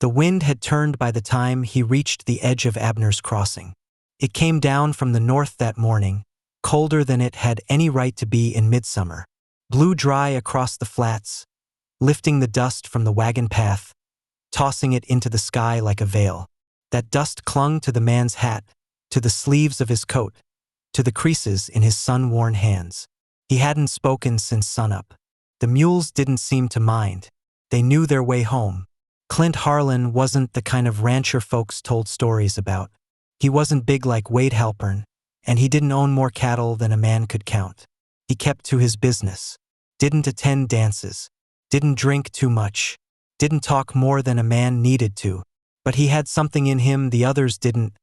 The wind had turned by the time he reached the edge of Abner's Crossing. It came down from the north that morning, colder than it had any right to be in midsummer. Blew dry across the flats, lifting the dust from the wagon path, tossing it into the sky like a veil. That dust clung to the man's hat, to the sleeves of his coat, to the creases in his sun-worn hands. He hadn't spoken since sunup. The mules didn't seem to mind. They knew their way home. Clint Harlan wasn't the kind of rancher folks told stories about. He wasn't big like Wade Halpern, and he didn't own more cattle than a man could count. He kept to his business, didn't attend dances, didn't drink too much, didn't talk more than a man needed to. But he had something in him the others didn't,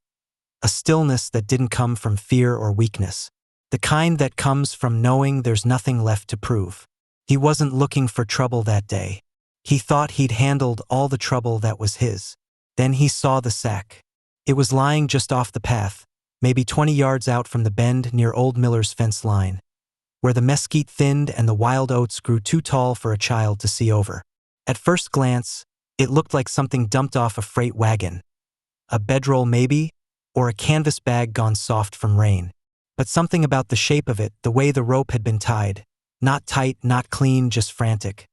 a stillness that didn't come from fear or weakness, the kind that comes from knowing there's nothing left to prove. He wasn't looking for trouble that day. He thought he'd handled all the trouble that was his. Then he saw the sack. It was lying just off the path, maybe 20 yards out from the bend near Old Miller's fence line, where the mesquite thinned and the wild oats grew too tall for a child to see over. At first glance, it looked like something dumped off a freight wagon. A bedroll maybe, or a canvas bag gone soft from rain. But something about the shape of it, the way the rope had been tied, not tight, not clean, just frantic,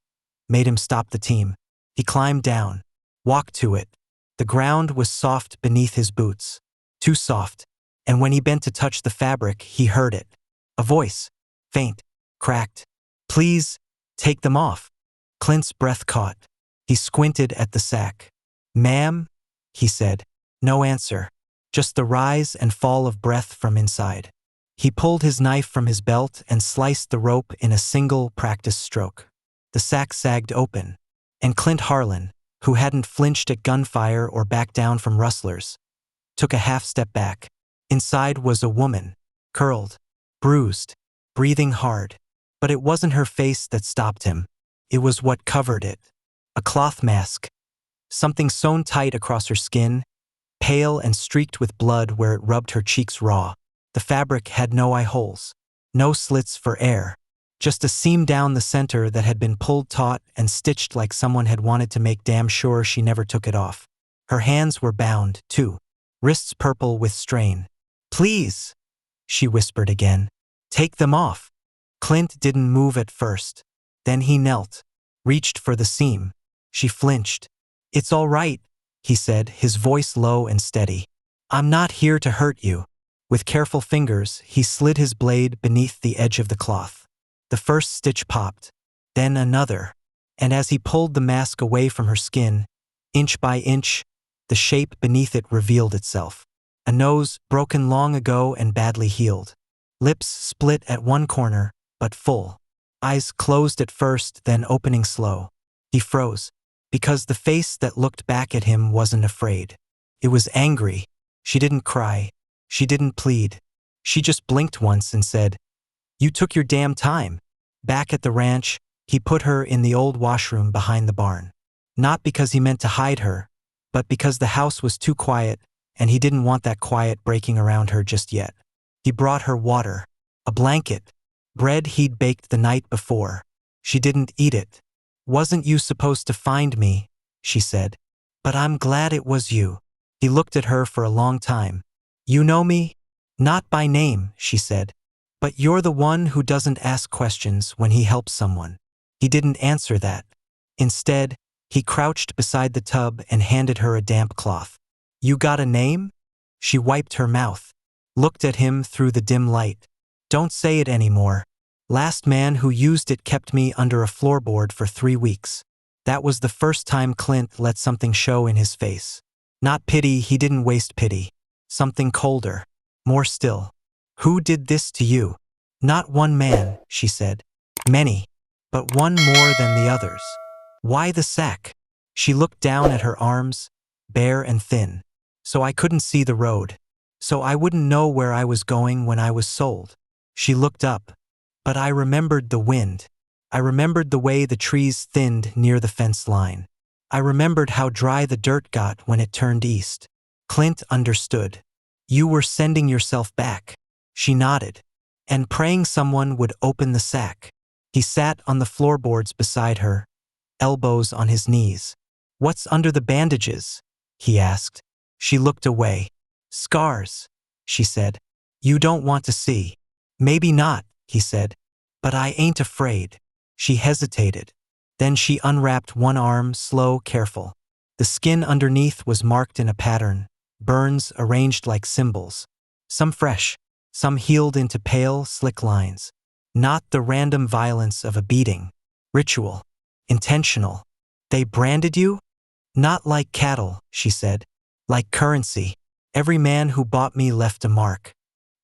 made him stop the team. He climbed down, walked to it. The ground was soft beneath his boots, too soft, and when he bent to touch the fabric, he heard it. A voice, faint, cracked. "Please, take them off." Clint's breath caught. He squinted at the sack. "Ma'am?" he said. No answer, just the rise and fall of breath from inside. He pulled his knife from his belt and sliced the rope in a single practice stroke. The sack sagged open, and Clint Harlan, who hadn't flinched at gunfire or backed down from rustlers, took a half step back. Inside was a woman, curled, bruised, breathing hard. But it wasn't her face that stopped him. It was what covered it. A cloth mask, something sewn tight across her skin, pale and streaked with blood where it rubbed her cheeks raw. The fabric had no eye holes, no slits for air, just a seam down the center that had been pulled taut and stitched like someone had wanted to make damn sure she never took it off. Her hands were bound, too, wrists purple with strain. "Please," she whispered again. "Take them off." Clint didn't move at first. Then he knelt, reached for the seam. She flinched. "It's all right," he said, his voice low and steady. "I'm not here to hurt you." With careful fingers, he slid his blade beneath the edge of the cloth. The first stitch popped, then another, and as he pulled the mask away from her skin, inch by inch, the shape beneath it revealed itself. A nose broken long ago and badly healed. Lips split at one corner, but full. Eyes closed at first, then opening slow. He froze, because the face that looked back at him wasn't afraid. It was angry. She didn't cry. She didn't plead. She just blinked once and said, "You took your damn time." Back at the ranch, he put her in the old washroom behind the barn. Not because he meant to hide her, but because the house was too quiet, and he didn't want that quiet breaking around her just yet. He brought her water, a blanket, bread he'd baked the night before. She didn't eat it. "Wasn't you supposed to find me?" she said. "But I'm glad it was you." He looked at her for a long time. "You know me?" "Not by name," she said. "But you're the one who doesn't ask questions when he helps someone." He didn't answer that. Instead, he crouched beside the tub and handed her a damp cloth. "You got a name?" She wiped her mouth, looked at him through the dim light. "Don't say it anymore. Last man who used it kept me under a floorboard for 3 weeks." That was the first time Clint let something show in his face. Not pity, he didn't waste pity. Something colder, more still. "Who did this to you?" "Not one man," she said. "Many, but one more than the others." "Why the sack?" She looked down at her arms, bare and thin. "So I couldn't see the road. So I wouldn't know where I was going when I was sold." She looked up. "But I remembered the wind. I remembered the way the trees thinned near the fence line. I remembered how dry the dirt got when it turned east." Clint understood. "You were sending yourself back." She nodded. "And praying someone would open the sack." He sat on the floorboards beside her, elbows on his knees. "What's under the bandages?" he asked. She looked away. "Scars," she said. "You don't want to see." "Maybe not," he said. "But I ain't afraid." She hesitated. Then she unwrapped one arm, slow, careful. The skin underneath was marked in a pattern, burns arranged like symbols. Some fresh, some healed into pale, slick lines. Not the random violence of a beating. Ritual. Intentional. "They branded you?" "Not like cattle," she said. "Like currency. Every man who bought me left a mark.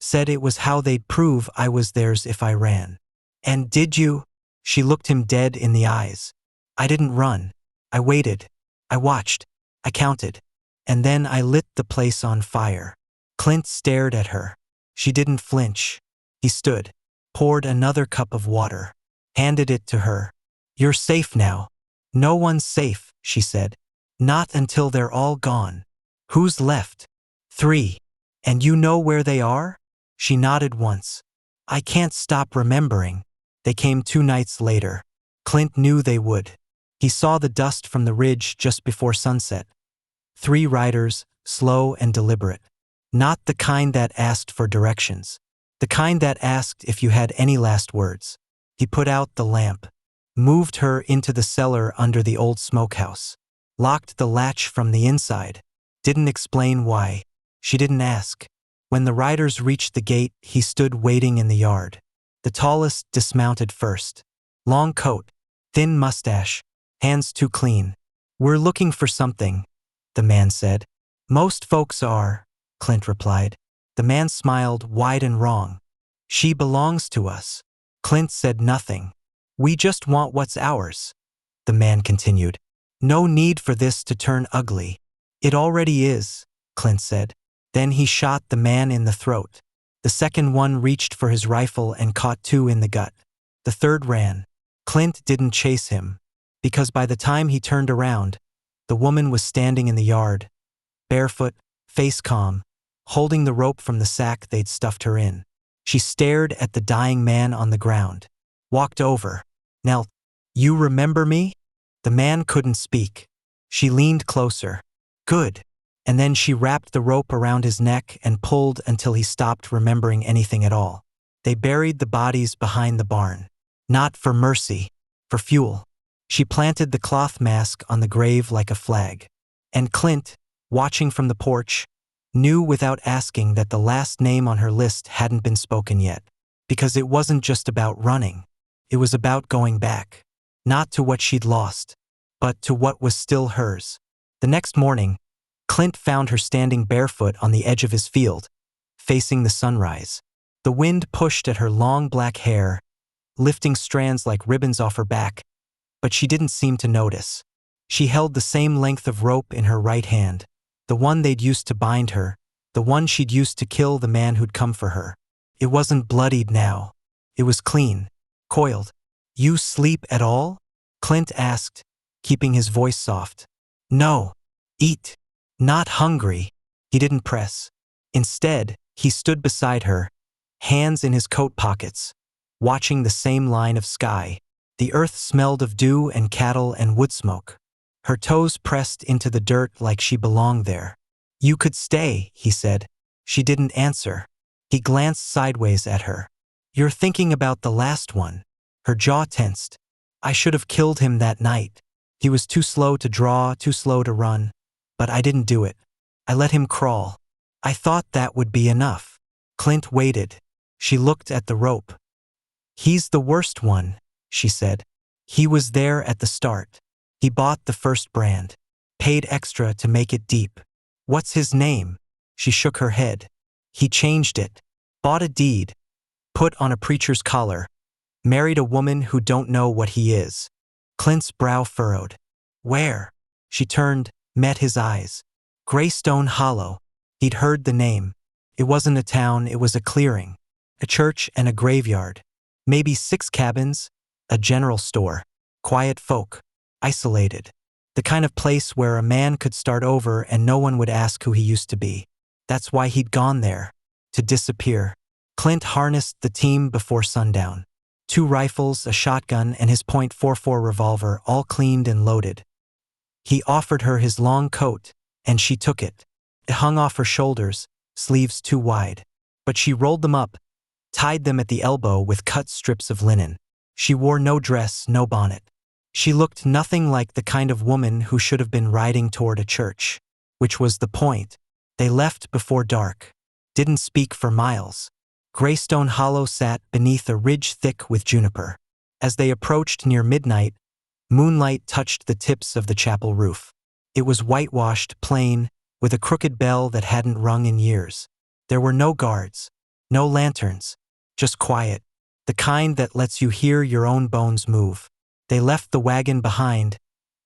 Said it was how they'd prove I was theirs if I ran." "And did you?" She looked him dead in the eyes. "I didn't run. I waited. I watched. I counted. And then I lit the place on fire." Clint stared at her. She didn't flinch. He stood, poured another cup of water, handed it to her. "You're safe now." "No one's safe," she said. "Not until they're all gone." "Who's left?" "3. And you know where they are?" She nodded once. "I can't stop remembering." They came 2 nights later. Clint knew they would. He saw the dust from the ridge just before sunset. 3 riders, slow and deliberate. Not the kind that asked for directions. The kind that asked if you had any last words. He put out the lamp, moved her into the cellar under the old smokehouse, locked the latch from the inside. Didn't explain why. She didn't ask. When the riders reached the gate, he stood waiting in the yard. The tallest dismounted first. Long coat, thin mustache, hands too clean. "We're looking for something," the man said. "Most folks are," Clint replied. The man smiled, wide and wrong. "She belongs to us." Clint said nothing. "We just want what's ours," the man continued. "No need for this to turn ugly." "It already is," Clint said. Then he shot the man in the throat. The second one reached for his rifle and caught 2 in the gut. The third ran. Clint didn't chase him, because by the time he turned around, the woman was standing in the yard, barefoot, face calm, holding the rope from the sack they'd stuffed her in. She stared at the dying man on the ground, walked over, knelt. "You remember me?" The man couldn't speak. She leaned closer. "Good." And then she wrapped the rope around his neck and pulled until he stopped remembering anything at all. They buried the bodies behind the barn. Not for mercy, for fuel. She planted the cloth mask on the grave like a flag. And Clint, watching from the porch, knew without asking that the last name on her list hadn't been spoken yet. Because it wasn't just about running. It was about going back. Not to what she'd lost, but to what was still hers. The next morning, Clint found her standing barefoot on the edge of his field, facing the sunrise. The wind pushed at her long black hair, lifting strands like ribbons off her back, but she didn't seem to notice. She held the same length of rope in her right hand, the one they'd used to bind her, the one she'd used to kill the man who'd come for her. It wasn't bloodied now. It was clean, coiled. "You sleep at all?" Clint asked, keeping his voice soft. "No. Eat." "Not hungry." He didn't press. Instead, he stood beside her, hands in his coat pockets, watching the same line of sky. The earth smelled of dew and cattle and wood smoke. Her toes pressed into the dirt like she belonged there. "You could stay," he said. She didn't answer. He glanced sideways at her. "You're thinking about the last one." Her jaw tensed. "I should have killed him that night. He was too slow to draw, too slow to run. But I didn't do it. I let him crawl. I thought that would be enough." Clint waited. She looked at the rope. "He's the worst one," she said. "He was there at the start. He bought the first brand. Paid extra to make it deep." "What's his name?" She shook her head. "He changed it. Bought a deed. Put on a preacher's collar. Married a woman who don't know what he is." Clint's brow furrowed. "Where?" She turned, met his eyes. Greystone Hollow. He'd heard the name. It wasn't a town, it was a clearing. A church and a graveyard. Maybe 6 cabins, a general store. Quiet folk. Isolated. The kind of place where a man could start over and no one would ask who he used to be. That's why he'd gone there. To disappear. Clint harnessed the team before sundown. 2 rifles, a shotgun, and his .44 revolver, all cleaned and loaded. He offered her his long coat, and she took it. It hung off her shoulders, sleeves too wide. But she rolled them up, tied them at the elbow with cut strips of linen. She wore no dress, no bonnet. She looked nothing like the kind of woman who should have been riding toward a church. Which was the point. They left before dark. Didn't speak for miles. Greystone Hollow sat beneath a ridge thick with juniper. As they approached near midnight, moonlight touched the tips of the chapel roof. It was whitewashed, plain, with a crooked bell that hadn't rung in years. There were no guards, no lanterns, just quiet, the kind that lets you hear your own bones move. They left the wagon behind,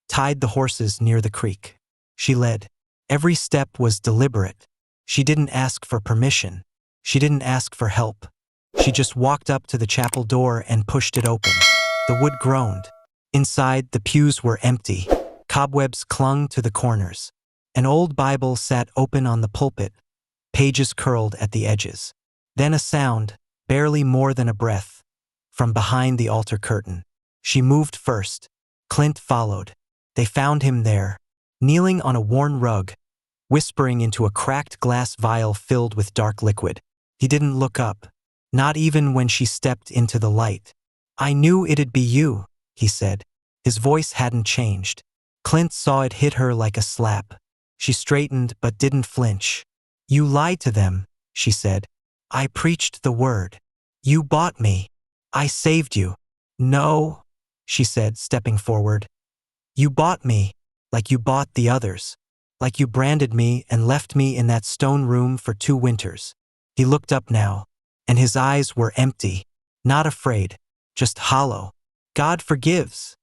tied the horses near the creek. She led. Every step was deliberate. She didn't ask for permission. She didn't ask for help. She just walked up to the chapel door and pushed it open. The wood groaned. Inside, the pews were empty. Cobwebs clung to the corners. An old Bible sat open on the pulpit, pages curled at the edges. Then a sound, barely more than a breath, from behind the altar curtain. She moved first. Clint followed. They found him there, kneeling on a worn rug, whispering into a cracked glass vial filled with dark liquid. He didn't look up, not even when she stepped into the light. "I knew it'd be you," he said. His voice hadn't changed. Clint saw it hit her like a slap. She straightened but didn't flinch. "You lied to them," she said. "I preached the word. You bought me. I saved you." "No," she said, stepping forward. "You bought me, like you bought the others. Like you branded me and left me in that stone room for 2 winters. He looked up now, and his eyes were empty, not afraid, just hollow. "God forgives,"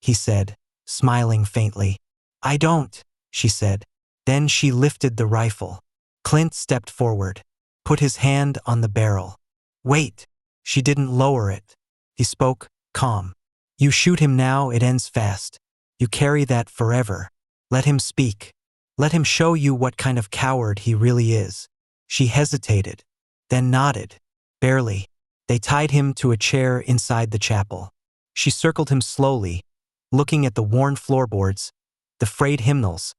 he said, smiling faintly. "I don't," she said. Then she lifted the rifle. Clint stepped forward, put his hand on the barrel. "Wait." She didn't lower it. He spoke, calm. "You shoot him now, it ends fast. You carry that forever. Let him speak. Let him show you what kind of coward he really is." She hesitated, then nodded. Barely. They tied him to a chair inside the chapel. She circled him slowly, looking at the worn floorboards, the frayed hymnals,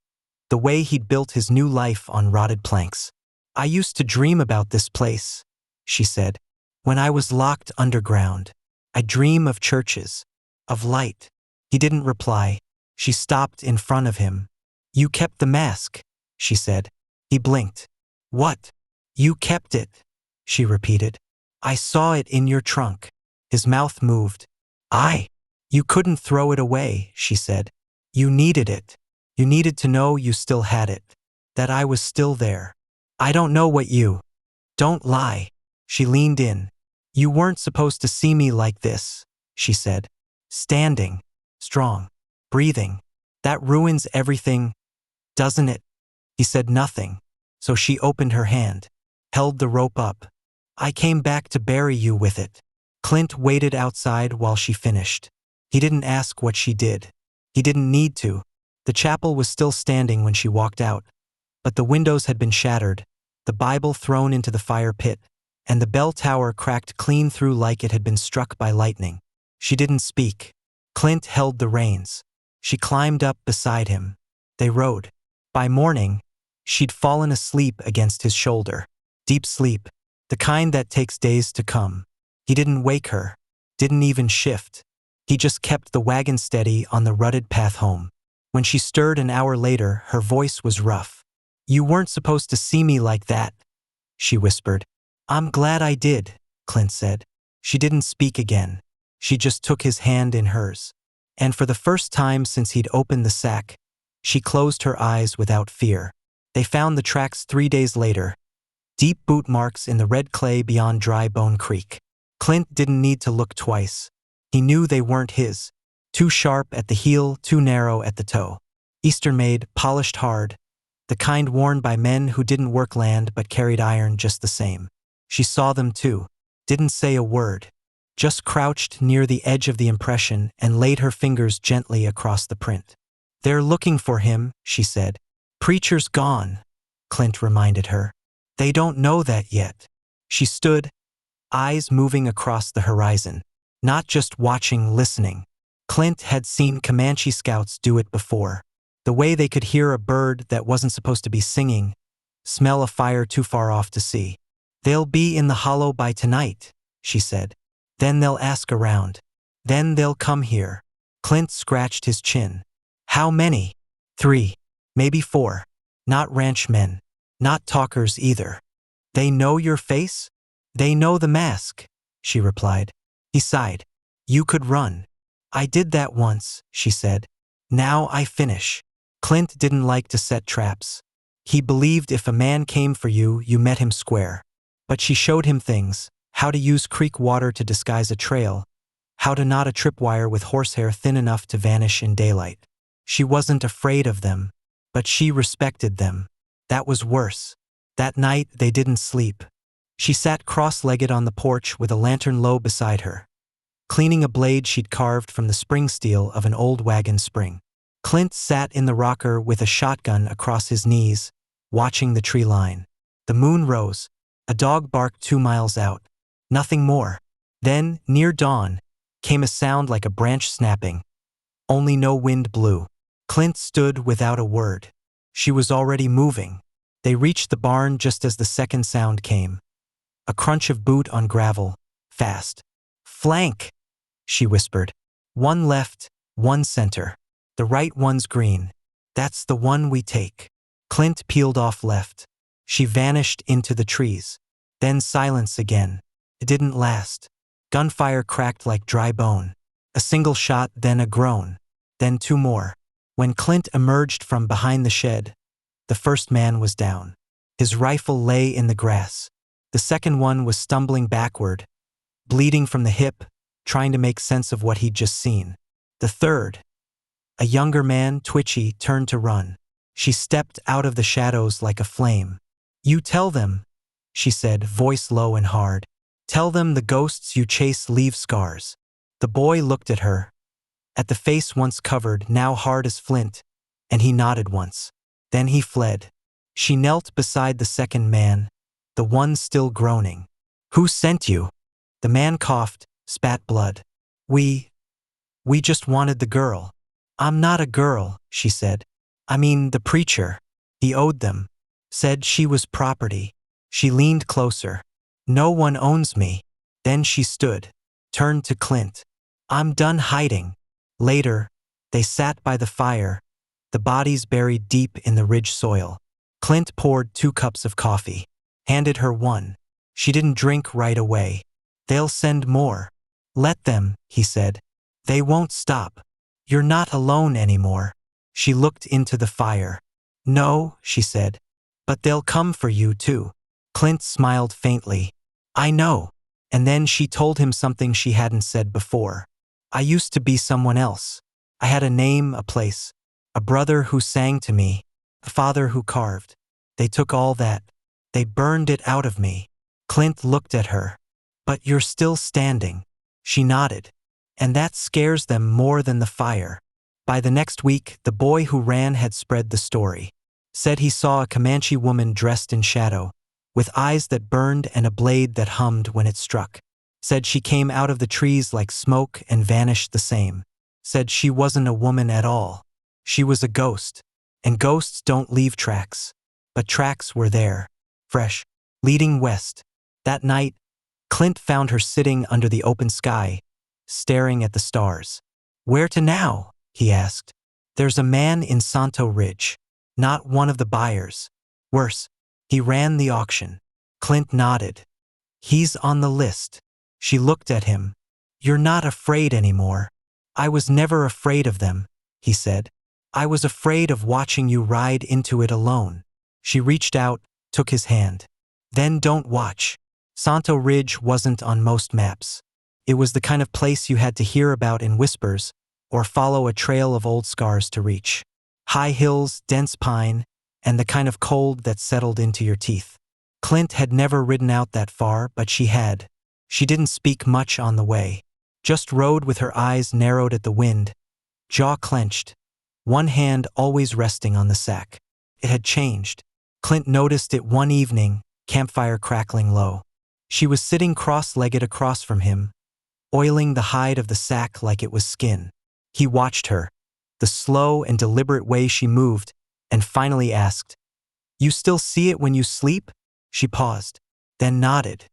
the way he'd built his new life on rotted planks. "I used to dream about this place," she said. "When I was locked underground, I'd dream of churches, of light." He didn't reply. She stopped in front of him. "You kept the mask," she said. He blinked. "What?" "You kept it," she repeated. "I saw it in your trunk." His mouth moved. You couldn't throw it away," she said. "You needed it. You needed to know you still had it. That I was still there. I don't know what you—" "Don't lie." She leaned in. "You weren't supposed to see me like this," she said. "Standing, strong, breathing. That ruins everything, doesn't it?" He said nothing, so she opened her hand, held the rope up. "I came back to bury you with it." Clint waited outside while she finished. He didn't ask what she did. He didn't need to. The chapel was still standing when she walked out, but the windows had been shattered, the Bible thrown into the fire pit, and the bell tower cracked clean through like it had been struck by lightning. She didn't speak. Clint held the reins. She climbed up beside him. They rode. By morning, she'd fallen asleep against his shoulder. Deep sleep, the kind that takes days to come. He didn't wake her, didn't even shift. He just kept the wagon steady on the rutted path home. When she stirred an hour later, her voice was rough. "You weren't supposed to see me like that," she whispered. "I'm glad I did," Clint said. She didn't speak again. She just took his hand in hers. And for the first time since he'd opened the sack, she closed her eyes without fear. They found the tracks 3 days later, deep boot marks in the red clay beyond Dry Bone Creek. Clint didn't need to look twice. He knew they weren't his. Too sharp at the heel, too narrow at the toe. Eastern-made, polished hard, the kind worn by men who didn't work land but carried iron just the same. She saw them too, didn't say a word, just crouched near the edge of the impression and laid her fingers gently across the print. "They're looking for him," she said. "Preacher's gone," Clint reminded her. "They don't know that yet." She stood, eyes moving across the horizon, not just watching, listening. Clint had seen Comanche scouts do it before. The way they could hear a bird that wasn't supposed to be singing, smell a fire too far off to see. "They'll be in the hollow by tonight," she said. "Then they'll ask around. Then they'll come here." Clint scratched his chin. "How many?" "3. Maybe 4. Not ranchmen. Not talkers either." "They know your face?" "They know the mask," she replied. He sighed. "You could run." "I did that once," she said. "Now I finish." Clint didn't like to set traps. He believed if a man came for you, you met him square. But she showed him things: how to use creek water to disguise a trail, how to knot a tripwire with horsehair thin enough to vanish in daylight. She wasn't afraid of them, but she respected them. That was worse. That night they didn't sleep. She sat cross-legged on the porch with a lantern low beside her, cleaning a blade she'd carved from the spring steel of an old wagon spring. Clint sat in the rocker with a shotgun across his knees, watching the tree line. The moon rose. A dog barked 2 miles out. Nothing more. Then, near dawn, came a sound like a branch snapping. Only no wind blew. Clint stood without a word. She was already moving. They reached the barn just as the second sound came. A crunch of boot on gravel, fast. "Flank," she whispered. "One left, one center. The right one's green. That's the one we take." Clint peeled off left. She vanished into the trees. Then silence again. It didn't last. Gunfire cracked like dry bone. A single shot, then a groan. Then 2 more. When Clint emerged from behind the shed, the first man was down. His rifle lay in the grass. The second one was stumbling backward, bleeding from the hip, trying to make sense of what he'd just seen. The third, a younger man, twitchy, turned to run. She stepped out of the shadows like a flame. "You tell them," she said, voice low and hard. "Tell them the ghosts you chase leave scars." The boy looked at her, at the face once covered, now hard as flint, and he nodded once. Then he fled. She knelt beside the second man, the one still groaning. "Who sent you?" The man coughed, spat blood. We just wanted the girl." "I'm not a girl," she said. "I mean the preacher. He owed them. Said she was property." She leaned closer. "No one owns me." Then she stood, turned to Clint. "I'm done hiding." Later, they sat by the fire, the bodies buried deep in the ridge soil. Clint poured 2 cups of coffee, handed her one. She didn't drink right away. "They'll send more." "Let them," he said. "They won't stop. You're not alone anymore." She looked into the fire. "No," she said, "but they'll come for you too." Clint smiled faintly. "I know." And then she told him something she hadn't said before. "I used to be someone else. I had a name, a place, a brother who sang to me, a father who carved. They took all that. They burned it out of me." Clint looked at her. "But you're still standing." She nodded. "And that scares them more than the fire." By the next week, the boy who ran had spread the story. Said he saw a Comanche woman dressed in shadow, with eyes that burned and a blade that hummed when it struck. Said she came out of the trees like smoke and vanished the same. Said she wasn't a woman at all. She was a ghost. And ghosts don't leave tracks. But tracks were there. Fresh. Leading west. That night, Clint found her sitting under the open sky, staring at the stars. "Where to now?" he asked. "There's a man in Santo Ridge. Not one of the buyers. Worse, he ran the auction." Clint nodded. "He's on the list." She looked at him. "You're not afraid anymore." "I was never afraid of them," he said. "I was afraid of watching you ride into it alone." She reached out, took his hand. "Then don't watch." Santo Ridge wasn't on most maps. It was the kind of place you had to hear about in whispers, or follow a trail of old scars to reach. High hills, dense pine, and the kind of cold that settled into your teeth. Clint had never ridden out that far, but she had. She didn't speak much on the way. Just rode with her eyes narrowed at the wind, jaw clenched, one hand always resting on the sack. It had changed. Clint noticed it one evening, campfire crackling low. She was sitting cross-legged across from him, oiling the hide of the sack like it was skin. He watched her, the slow and deliberate way she moved, and finally asked, "You still see it when you sleep?" She paused, then nodded.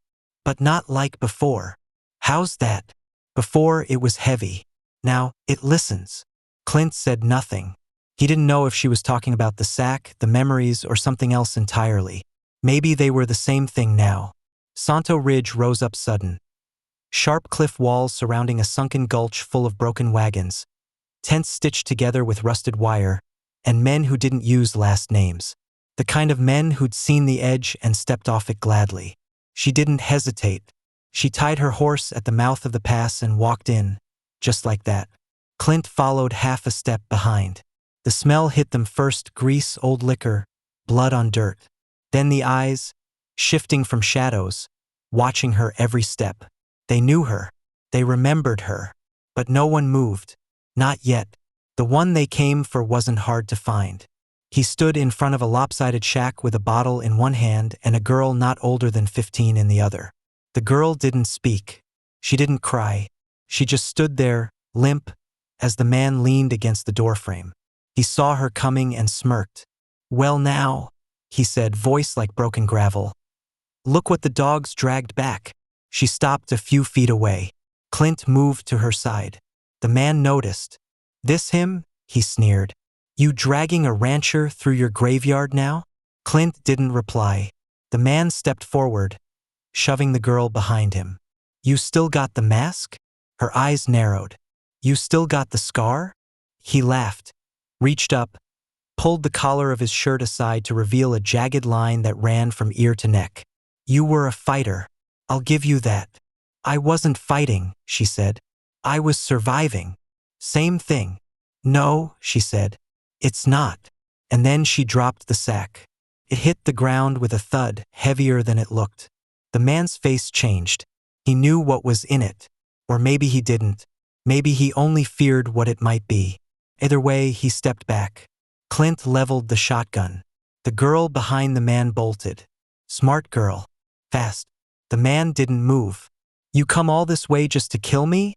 "But not like before." "How's that?" "Before it was heavy. Now it listens." Clint said nothing. He didn't know if she was talking about the sack, the memories, or something else entirely. Maybe they were the same thing now. Santo Ridge rose up sudden. Sharp cliff walls surrounding a sunken gulch full of broken wagons, tents stitched together with rusted wire, and men who didn't use last names. The kind of men who'd seen the edge and stepped off it gladly. She didn't hesitate. She tied her horse at the mouth of the pass and walked in, just like that. Clint followed half a step behind. The smell hit them first: grease, old liquor, blood on dirt. Then the eyes, shifting from shadows, watching her every step. They knew her. They remembered her. But no one moved. Not yet. The one they came for wasn't hard to find. He stood in front of a lopsided shack with a bottle in one hand and a girl not older than 15 in the other. The girl didn't speak. She didn't cry. She just stood there, limp, as the man leaned against the doorframe. He saw her coming and smirked. "Well now," he said, voice like broken gravel. "Look what the dogs dragged back." She stopped a few feet away. Clint moved to her side. The man noticed. "This him?" he sneered. "You dragging a rancher through your graveyard now?" Clint didn't reply. The man stepped forward, shoving the girl behind him. "You still got the mask?" Her eyes narrowed. "You still got the scar?" He laughed, reached up, pulled the collar of his shirt aside to reveal a jagged line that ran from ear to neck. "You were a fighter. I'll give you that." "I wasn't fighting," she said. "I was surviving." "Same thing." "No," she said. "It's not." And then she dropped the sack. It hit the ground with a thud, heavier than it looked. The man's face changed. He knew what was in it. Or maybe he didn't. Maybe he only feared what it might be. Either way, he stepped back. Clint leveled the shotgun. The girl behind the man bolted. Smart girl. Fast. The man didn't move. "You come all this way just to kill me?"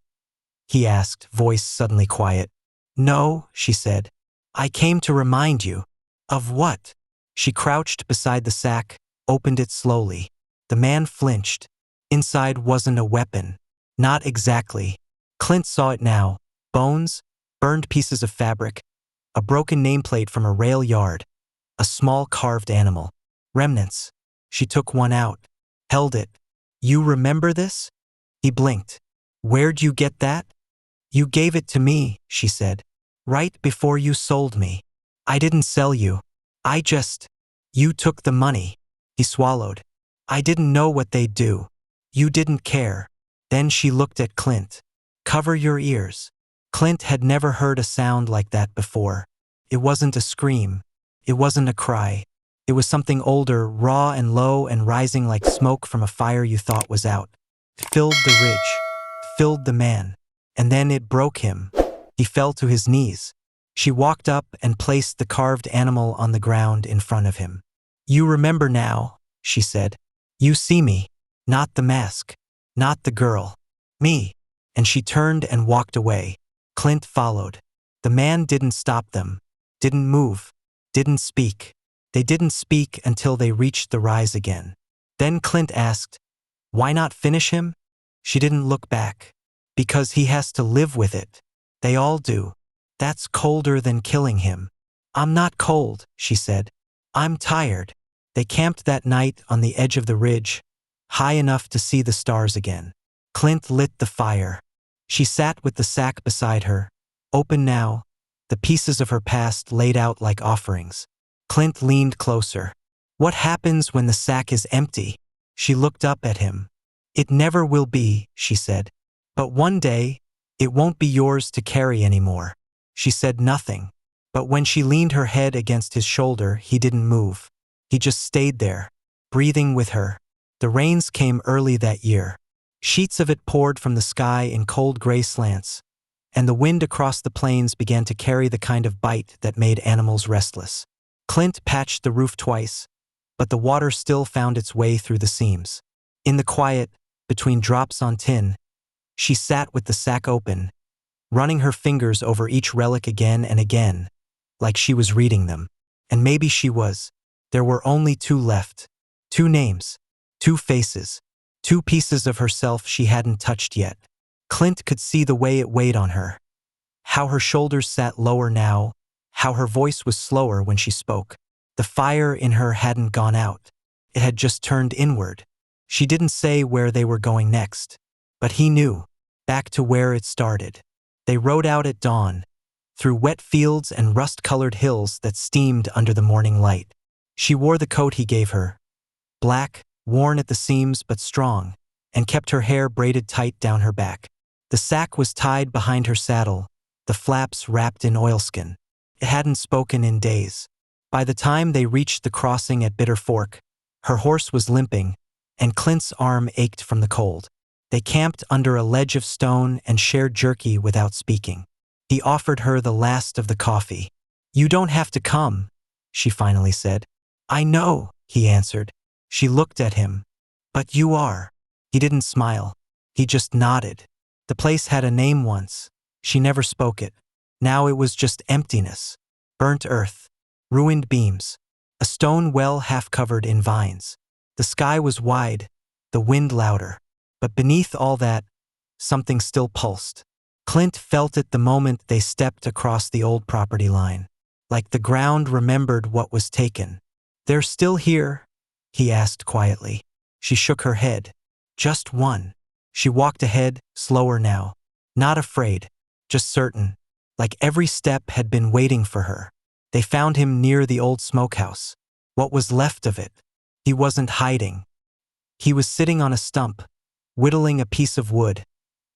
he asked, voice suddenly quiet. "No," she said. "I came to remind you." "Of what?" She crouched beside the sack, opened it slowly. The man flinched. Inside wasn't a weapon. Not exactly. Clint saw it now. Bones, burned pieces of fabric, a broken nameplate from a rail yard, a small carved animal. Remnants. She took one out, held it. "You remember this?" He blinked. "Where'd you get that?" "You gave it to me," she said. "Right before you sold me." "I didn't sell you. You took the money." He swallowed. "I didn't know what they'd do. You didn't care." Then she looked at Clint. "Cover your ears." Clint had never heard a sound like that before. It wasn't a scream. It wasn't a cry. It was something older, raw and low and rising like smoke from a fire you thought was out. It filled the ridge, filled the man. And then it broke him. He fell to his knees. She walked up and placed the carved animal on the ground in front of him. "You remember now," she said. "You see me. Not the mask. Not the girl. Me." And she turned and walked away. Clint followed. The man didn't stop them. Didn't move. Didn't speak. They didn't speak until they reached the rise again. Then Clint asked, "Why not finish him?" She didn't look back. "Because he has to live with it. They all do. That's colder than killing him." "I'm not cold," she said. "I'm tired." They camped that night on the edge of the ridge, high enough to see the stars again. Clint lit the fire. She sat with the sack beside her, open now, the pieces of her past laid out like offerings. Clint leaned closer. "What happens when the sack is empty?" She looked up at him. "It never will be," she said. "But one day, it won't be yours to carry anymore." She said nothing. But when she leaned her head against his shoulder, he didn't move. He just stayed there, breathing with her. The rains came early that year. Sheets of it poured from the sky in cold gray slants, and the wind across the plains began to carry the kind of bite that made animals restless. Clint patched the roof twice, but the water still found its way through the seams. In the quiet, between drops on tin, she sat with the sack open, running her fingers over each relic again and again, like she was reading them. And maybe she was. There were only two left. Two names. Two faces. Two pieces of herself she hadn't touched yet. Clint could see the way it weighed on her. How her shoulders sat lower now, how her voice was slower when she spoke. The fire in her hadn't gone out. It had just turned inward. She didn't say where they were going next. But he knew. Back to where it started. They rode out at dawn, through wet fields and rust-colored hills that steamed under the morning light. She wore the coat he gave her, black, worn at the seams but strong, and kept her hair braided tight down her back. The sack was tied behind her saddle, the flaps wrapped in oilskin. It hadn't spoken in days. By the time they reached the crossing at Bitter Fork, her horse was limping, and Clint's arm ached from the cold. They camped under a ledge of stone and shared jerky without speaking. He offered her the last of the coffee. "You don't have to come," she finally said. "I know," he answered. She looked at him. "But you are." He didn't smile. He just nodded. The place had a name once. She never spoke it. Now it was just emptiness. Burnt earth. Ruined beams. A stone well half covered in vines. The sky was wide, the wind louder. But beneath all that, something still pulsed. Clint felt it the moment they stepped across the old property line. Like the ground remembered what was taken. "They're still here?" he asked quietly. She shook her head. "Just one." She walked ahead, slower now. Not afraid, just certain. Like every step had been waiting for her. They found him near the old smokehouse. What was left of it? He wasn't hiding. He was sitting on a stump, whittling a piece of wood,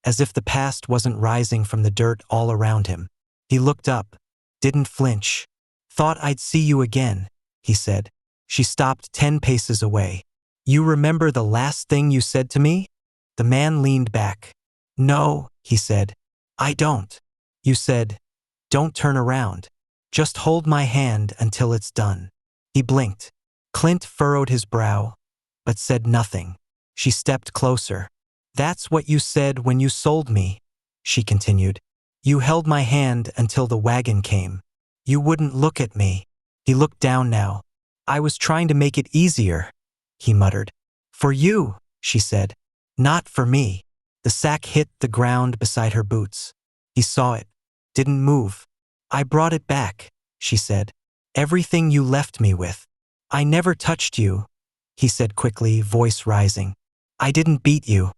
as if the past wasn't rising from the dirt all around him. He looked up, didn't flinch. "Thought I'd see you again," he said. She stopped 10 paces away. "You remember the last thing you said to me?" The man leaned back. "No," he said. "I don't." "You said, 'Don't turn around. Just hold my hand until it's done.'" He blinked. Clint furrowed his brow, but said nothing. She stepped closer. "That's what you said when you sold me," she continued. "You held my hand until the wagon came. You wouldn't look at me." He looked down now. "I was trying to make it easier," he muttered. "For you," she said. "Not for me." The sack hit the ground beside her boots. He saw it. Didn't move. "I brought it back," she said. "Everything you left me with." "I never touched you," he said quickly, voice rising. "I didn't beat you.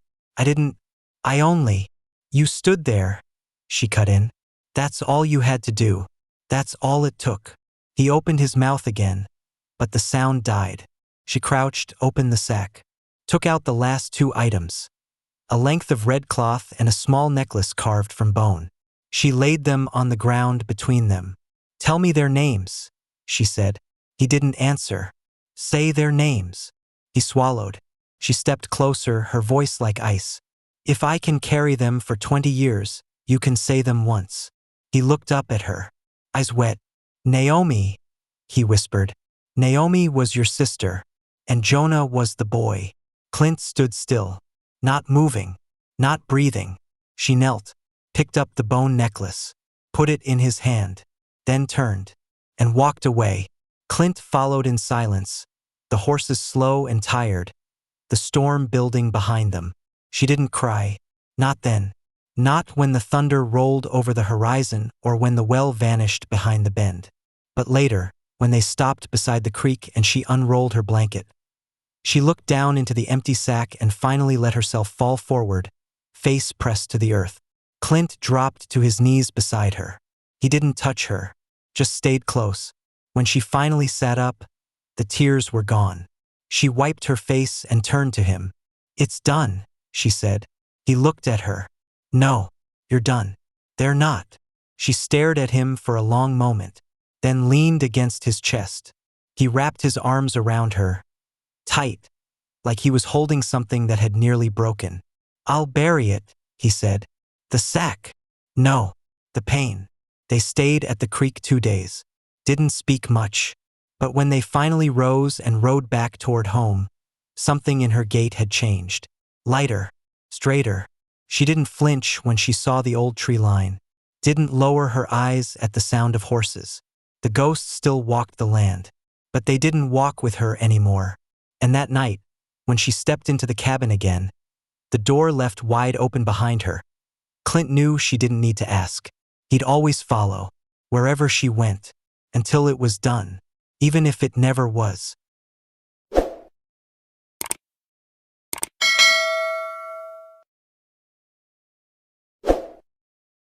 I only—" "You stood there," she cut in. "That's all you had to do. That's all it took." He opened his mouth again, but the sound died. She crouched, opened the sack, took out the last 2 items, a length of red cloth and a small necklace carved from bone. She laid them on the ground between them. "Tell me their names," she said. He didn't answer. "Say their names." He swallowed. She stepped closer, her voice like ice. "If I can carry them for 20 years, you can say them once." He looked up at her, eyes wet. "Naomi," he whispered. "Naomi was your sister, and Jonah was the boy." Clint stood still, not moving, not breathing. She knelt, picked up the bone necklace, put it in his hand, then turned, and walked away. Clint followed in silence, the horses slow and tired, the storm building behind them. She didn't cry. Not then. Not when the thunder rolled over the horizon or when the well vanished behind the bend. But later, when they stopped beside the creek and she unrolled her blanket. She looked down into the empty sack and finally let herself fall forward, face pressed to the earth. Clint dropped to his knees beside her. He didn't touch her, just stayed close. When she finally sat up, the tears were gone. She wiped her face and turned to him. "It's done," she said. He looked at her. "No, you're done." "They're not." She stared at him for a long moment, then leaned against his chest. He wrapped his arms around her, tight, like he was holding something that had nearly broken. "I'll bury it," he said. "The sack." "No." The pain. They stayed at the creek 2 days. Didn't speak much. But when they finally rose and rode back toward home, something in her gait had changed. Lighter, straighter. She didn't flinch when she saw the old tree line. didn't lower her eyes at the sound of horses. The ghosts still walked the land, but they didn't walk with her anymore. And that night, when she stepped into the cabin again, the door left wide open behind her. Clint knew she didn't need to ask. He'd always follow, wherever she went, until it was done, even if it never was.